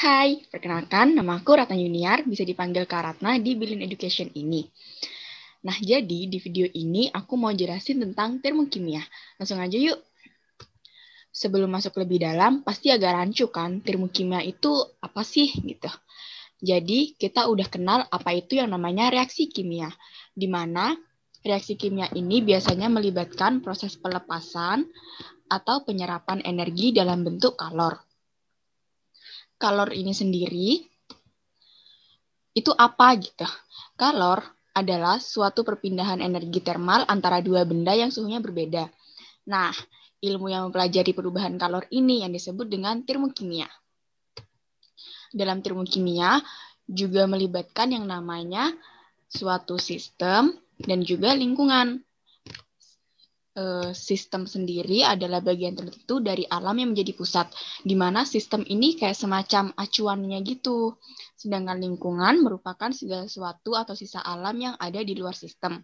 Hai, perkenalkan nama aku Ratna Yuniar, bisa dipanggil Kak Ratna di Bilin Education ini. Nah, jadi di video ini aku mau jelasin tentang termokimia. Langsung aja yuk. Sebelum masuk lebih dalam, pasti agak rancu kan, termokimia itu apa sih gitu. Jadi, kita udah kenal apa itu yang namanya reaksi kimia, di mana reaksi kimia ini biasanya melibatkan proses pelepasan atau penyerapan energi dalam bentuk kalor. Kalor ini sendiri itu apa gitu? Kalor adalah suatu perpindahan energi termal antara dua benda yang suhunya berbeda. Nah, ilmu yang mempelajari perubahan kalor ini yang disebut dengan termokimia. Dalam termokimia juga melibatkan yang namanya suatu sistem dan juga lingkungan. Sistem sendiri adalah bagian tertentu dari alam yang menjadi pusat, di mana sistem ini kayak semacam acuannya gitu. Sedangkan lingkungan merupakan segala sesuatu atau sisa alam yang ada di luar sistem.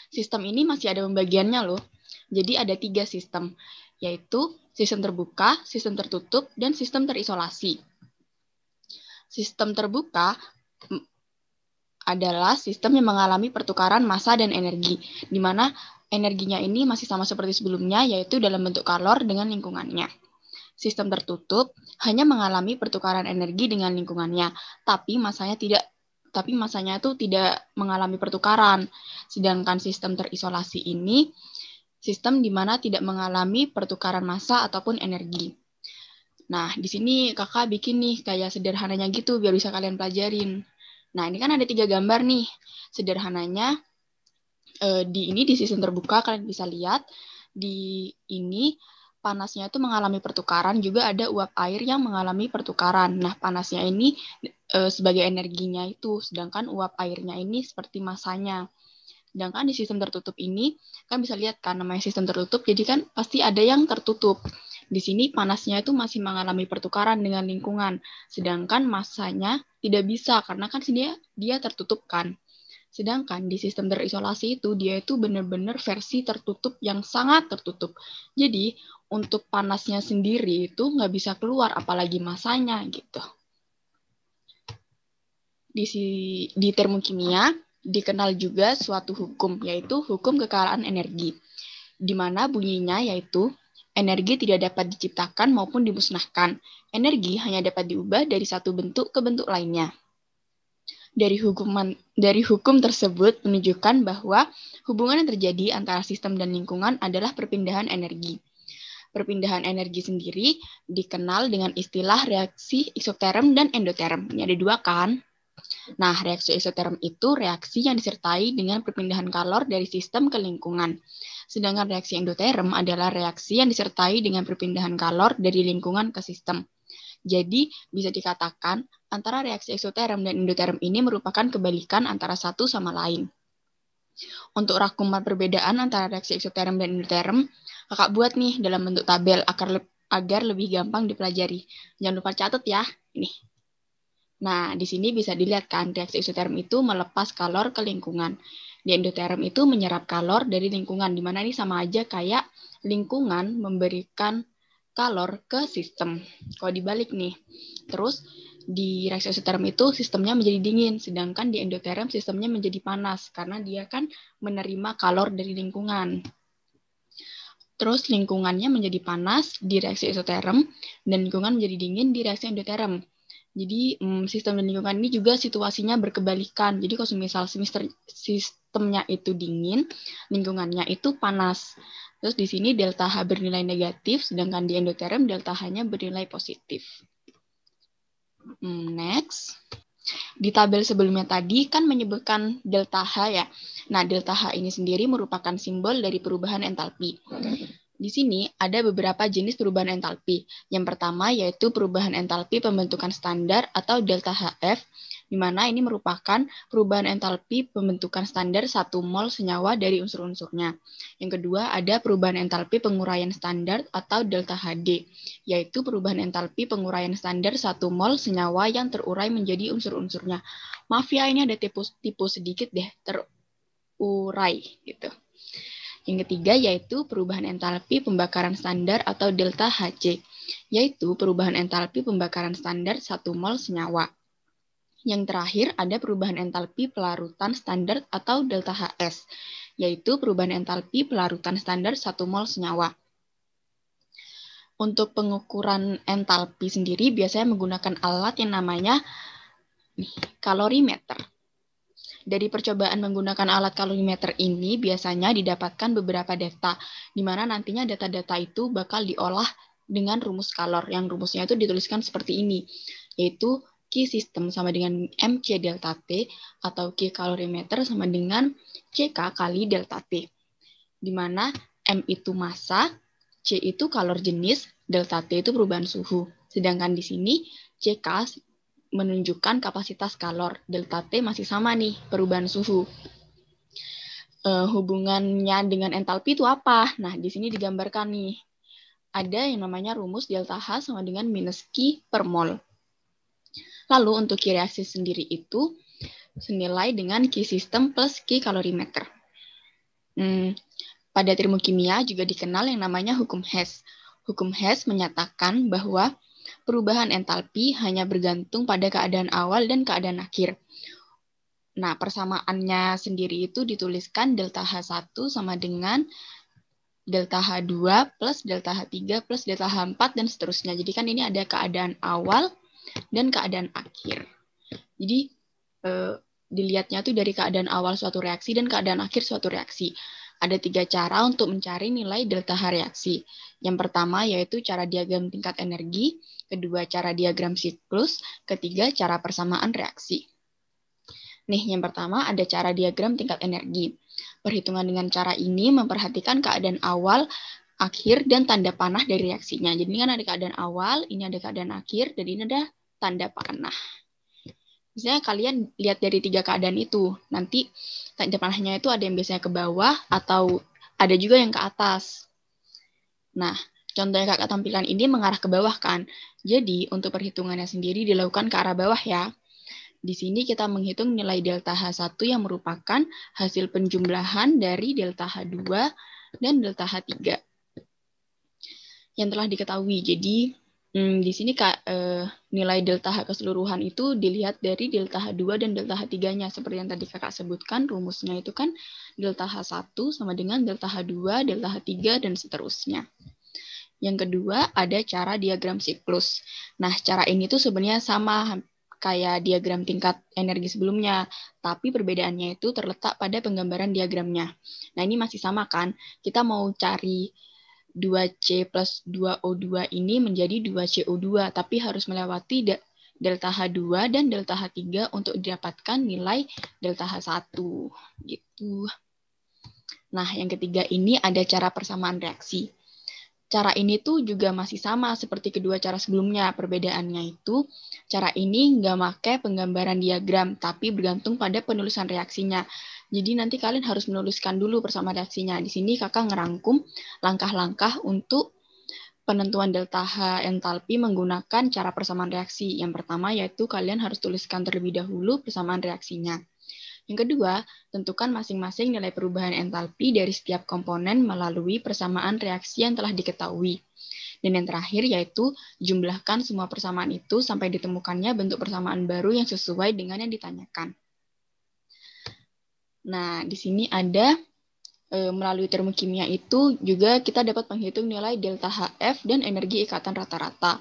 Sistem ini masih ada pembagiannya loh. Jadi ada 3 sistem, yaitu sistem terbuka, sistem tertutup, dan sistem terisolasi. Sistem terbuka adalah sistem yang mengalami pertukaran massa dan energi, di mana energinya ini masih sama seperti sebelumnya, yaitu dalam bentuk kalor dengan lingkungannya. Sistem tertutup hanya mengalami pertukaran energi dengan lingkungannya, tapi massanya itu tidak mengalami pertukaran. Sedangkan sistem terisolasi ini sistem di mana tidak mengalami pertukaran massa ataupun energi. Nah, di sini kakak bikin nih kayak sederhananya gitu biar bisa kalian pelajarin. Nah, ini kan ada 3 gambar nih. Sederhananya, di sistem terbuka kalian bisa lihat, di ini panasnya itu mengalami pertukaran, juga ada uap air yang mengalami pertukaran. Nah, panasnya ini sebagai energinya itu, sedangkan uap airnya ini seperti masanya. Sedangkan di sistem tertutup ini, kan bisa lihat kan namanya sistem tertutup, jadi kan pasti ada yang tertutup. Di sini panasnya itu masih mengalami pertukaran dengan lingkungan, sedangkan massanya tidak bisa karena kan dia tertutup kan. Sedangkan di sistem terisolasi itu dia itu benar-benar versi tertutup yang sangat tertutup. Jadi untuk panasnya sendiri itu nggak bisa keluar apalagi massanya gitu. Di termokimia dikenal juga suatu hukum, yaitu hukum kekayaan energi, di mana bunyinya yaitu energi tidak dapat diciptakan maupun dimusnahkan. Energi hanya dapat diubah dari satu bentuk ke bentuk lainnya. Dari hukum tersebut menunjukkan bahwa hubungan yang terjadi antara sistem dan lingkungan adalah perpindahan energi. Perpindahan energi sendiri dikenal dengan istilah reaksi eksoterm dan endoterm. Ini ada 2 kan? Nah, reaksi eksoterm itu reaksi yang disertai dengan perpindahan kalor dari sistem ke lingkungan. Sedangkan reaksi endoterm adalah reaksi yang disertai dengan perpindahan kalor dari lingkungan ke sistem. Jadi, bisa dikatakan antara reaksi eksoterm dan endoterm ini merupakan kebalikan antara satu sama lain. Untuk rangkuman perbedaan antara reaksi eksoterm dan endoterm, kakak buat nih dalam bentuk tabel agar lebih gampang dipelajari. Jangan lupa catat ya. Ini. Nah, di sini bisa dilihat kan reaksi eksoterm itu melepas kalor ke lingkungan. Di endoterm itu menyerap kalor dari lingkungan, di mana ini sama aja kayak lingkungan memberikan kalor ke sistem. Kalau dibalik nih, terus di reaksi eksoterm itu sistemnya menjadi dingin, sedangkan di endoterm sistemnya menjadi panas karena dia kan menerima kalor dari lingkungan. Terus lingkungannya menjadi panas di reaksi eksoterm dan lingkungan menjadi dingin di reaksi endoterm. Jadi sistem dan lingkungan ini juga situasinya berkebalikan. Jadi kalau misal sistemnya itu dingin, lingkungannya itu panas. Terus di sini delta H bernilai negatif, sedangkan di endoterm delta H-nya bernilai positif. Next. Di tabel sebelumnya tadi kan menyebutkan delta H ya. Nah, delta H ini sendiri merupakan simbol dari perubahan entalpi. Di sini ada beberapa jenis perubahan entalpi. Yang pertama yaitu perubahan entalpi pembentukan standar atau delta HF, di mana ini merupakan perubahan entalpi pembentukan standar 1 mol senyawa dari unsur-unsurnya. Yang kedua ada perubahan entalpi penguraian standar atau delta HD, yaitu perubahan entalpi penguraian standar 1 mol senyawa yang terurai menjadi unsur-unsurnya. Maaf ya, ini ada tipu sedikit deh, terurai gitu. Yang ketiga yaitu perubahan entalpi pembakaran standar atau delta Hc, yaitu perubahan entalpi pembakaran standar 1 mol senyawa. Yang terakhir ada perubahan entalpi pelarutan standar atau delta Hs, yaitu perubahan entalpi pelarutan standar 1 mol senyawa. Untuk pengukuran entalpi sendiri biasanya menggunakan alat yang namanya kalorimeter. Dari percobaan menggunakan alat kalorimeter ini biasanya didapatkan beberapa data, di mana nantinya data-data itu bakal diolah dengan rumus kalor, yang rumusnya itu dituliskan seperti ini, yaitu Q sistem sama dengan MC delta T, atau Q kalorimeter sama dengan CK kali delta T, di mana M itu massa, C itu kalor jenis, delta T itu perubahan suhu. Sedangkan di sini CK menunjukkan kapasitas kalor, delta T masih sama nih, perubahan suhu. Hubungannya dengan entalpi itu apa? Nah, di sini digambarkan nih. Ada yang namanya rumus delta H sama dengan minus Q per mol. Lalu untuk Q reaksi sendiri itu senilai dengan Q sistem plus Q kalorimeter. Pada termokimia juga dikenal yang namanya hukum Hess. Hukum Hess menyatakan bahwa perubahan entalpi hanya bergantung pada keadaan awal dan keadaan akhir. Nah, persamaannya sendiri itu dituliskan delta H1 sama dengan delta H2 plus delta H3 plus delta H4 dan seterusnya. Jadi kan ini ada keadaan awal dan keadaan akhir. Jadi dilihatnya tuh dari keadaan awal suatu reaksi dan keadaan akhir suatu reaksi. Ada 3 cara untuk mencari nilai delta H reaksi. Yang pertama yaitu cara diagram tingkat energi, kedua cara diagram siklus, ketiga cara persamaan reaksi. Nih, yang pertama ada cara diagram tingkat energi. Perhitungan dengan cara ini memperhatikan keadaan awal, akhir, dan tanda panah dari reaksinya. Jadi ini kan ada keadaan awal, ini ada keadaan akhir, dan ini ada tanda panah. Misalnya kalian lihat dari 3 keadaan itu, nanti tanda panahnya itu ada yang biasanya ke bawah atau ada juga yang ke atas. Nah, contohnya kakak tampilan ini mengarah ke bawah kan. Jadi untuk perhitungannya sendiri dilakukan ke arah bawah ya. Di sini kita menghitung nilai delta H1 yang merupakan hasil penjumlahan dari delta H2 dan delta H3 yang telah diketahui. Jadi di sini nilai delta H keseluruhan itu dilihat dari delta H2 dan delta H3-nya. Seperti yang tadi kakak sebutkan, rumusnya itu kan delta H1 sama dengan delta H2, delta H3, dan seterusnya. Yang kedua, ada cara diagram siklus. Nah, cara ini tuh sebenarnya sama kayak diagram tingkat energi sebelumnya, tapi perbedaannya itu terletak pada penggambaran diagramnya. Nah, ini masih sama kan? Kita mau cari 2C plus 2O2 ini menjadi 2CO2, tapi harus melewati delta H2 dan delta H3 untuk didapatkan nilai delta H1. Gitu. Nah, yang ketiga ini ada cara persamaan reaksi. Cara ini tuh juga masih sama seperti kedua cara sebelumnya. Perbedaannya itu, cara ini nggak pakai penggambaran diagram, tapi bergantung pada penulisan reaksinya. Jadi nanti kalian harus menuliskan dulu persamaan reaksinya. Di sini kakak ngerangkum langkah-langkah untuk penentuan delta H entalpi menggunakan cara persamaan reaksi. Yang pertama yaitu kalian harus tuliskan terlebih dahulu persamaan reaksinya. Yang kedua, tentukan masing-masing nilai perubahan entalpi dari setiap komponen melalui persamaan reaksi yang telah diketahui. Dan yang terakhir yaitu jumlahkan semua persamaan itu sampai ditemukannya bentuk persamaan baru yang sesuai dengan yang ditanyakan. Nah, di sini ada melalui termokimia itu juga kita dapat menghitung nilai delta HF dan energi ikatan rata-rata.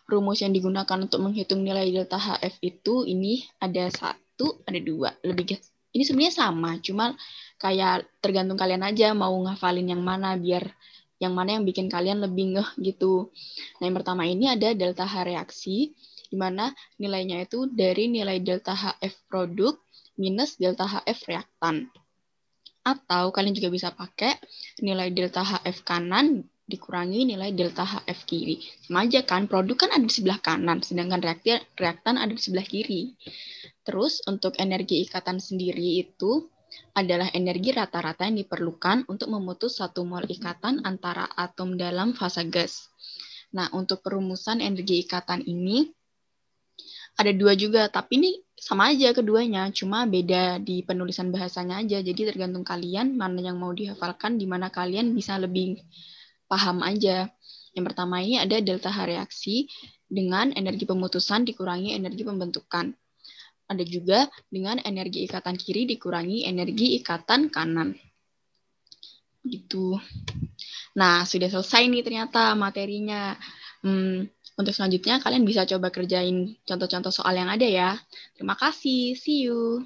Rumus yang digunakan untuk menghitung nilai delta HF itu ini ada 1, ada 2. Ini sebenarnya sama, cuma kayak tergantung kalian aja mau ngafalin yang mana biar yang mana yang bikin kalian lebih ngeh gitu. Nah, yang pertama ini ada delta H reaksi, di mana nilainya itu dari nilai delta HF produk minus delta HF reaktan. Atau kalian juga bisa pakai nilai delta HF kanan dikurangi nilai delta HF kiri. Sama aja kan, produk kan ada di sebelah kanan, sedangkan reaktan ada di sebelah kiri. Terus untuk energi ikatan sendiri itu adalah energi rata-rata yang diperlukan untuk memutus 1 mol ikatan antara atom dalam fase gas. Nah, untuk perumusan energi ikatan ini, Ada 2 juga, tapi ini sama aja keduanya, cuma beda di penulisan bahasanya aja. Jadi tergantung kalian mana yang mau dihafalkan, di mana kalian bisa lebih paham aja. Yang pertama ini ada delta H reaksi dengan energi pemutusan dikurangi energi pembentukan. Ada juga dengan energi ikatan kiri dikurangi energi ikatan kanan. Gitu. Nah, sudah selesai nih ternyata materinya. Untuk selanjutnya kalian bisa coba kerjain contoh-contoh soal yang ada ya. Terima kasih. See you.